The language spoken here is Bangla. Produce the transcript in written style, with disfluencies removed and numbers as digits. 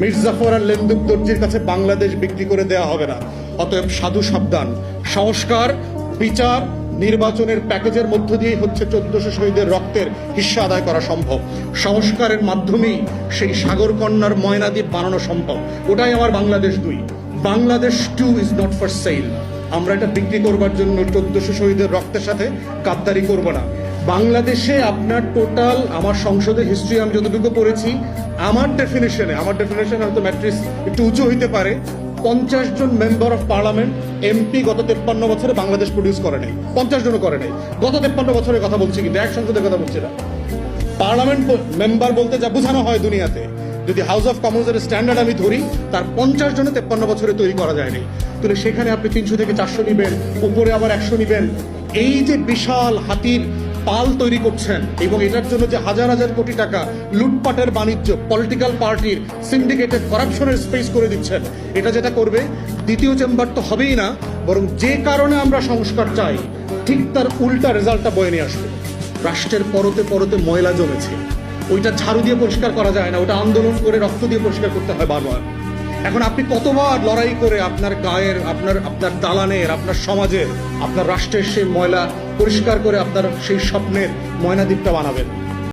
মির্জাফর আর লেন্দুক দর্জির কাছে বাংলাদেশ বিক্রি করে দেয়া হবে না। অতএব সাধু সাবধান। সংস্কার, বিচার, নির্বাচনের প্যাকেজের মধ্য দিয়ে হচ্ছে 1400 শহীদের রক্তের হিস্সা আদায় করা সম্ভব। সংস্কারের মাধ্যমেই সেই সাগরকন্যার ময়নাদ্বীপ বানানো সম্ভব। ওটাই আমার Bangladesh 2। Bangladesh 2 is not for sale. আমরা এটা বিক্রি করবার জন্য 1400 শহীদের রক্তের সাথে গাদ্দারি করব না। বাংলাদেশে আপনার টোটাল, আমার সংসদের হিস্ট্রি আমি যতটুকু পড়েছি, আমার ডেফিনেশন হয়তো ম্যাট্রিক্স একটু উঁচু হইতে পারে, 50 জন মেম্বার অফ পার্লামেন্ট এমপি গত 53 বছরে বাংলাদেশ প্রডিউস করে নাই। 50 জনও করে নাই। গত 53 বছরের কথা বলছি, কিন্তু এক সংসদের কথা বলছি না। পার্লামেন্ট মেম্বার বলতে যা বোঝানো হয় দুনিয়াতে, যদি হাউস অফ কমন্সের স্ট্যান্ডার্ড আমি ধরি, তার 50 জনে 53 বছরে তৈরি করা যায়নি। তাহলে সেখানে আপনি 300 থেকে 400 নিবেন, উপরে আবার 100 নিবেন। এই যে বিশাল হাতির পাল তৈরি করছেন, এবং এটার জন্য যে হাজার হাজার কোটি টাকা লুটপাটের বাণিজ্য, পলিটিক্যাল পার্টির সিন্ডিকেটেড করাপশনের স্পেস করে দিচ্ছেন, এটা যেটা করবে, দ্বিতীয় চেম্বার তো হবেই না, বরং যে কারণে আমরা সংস্কার চাই ঠিক তার উল্টা রেজাল্টটা বয়ে নিয়ে আসবে। রাষ্ট্রের পরতে পরতে ময়লা জমেছে, ওইটা ঝাড়ু দিয়ে পরিষ্কার করা যায় না, ওটা আন্দোলন করে রক্ত দিয়ে পরিষ্কার করতে হয় বারবার। এখন আপনি কতবার লড়াই করে আপনার গায়ের, আপনার দালানের, আপনার সমাজের, আপনার রাষ্ট্রের সেই ময়লা পরিষ্কার করে আপনার সেই স্বপ্নের ময়নাদ্বীপটা বানাবেন?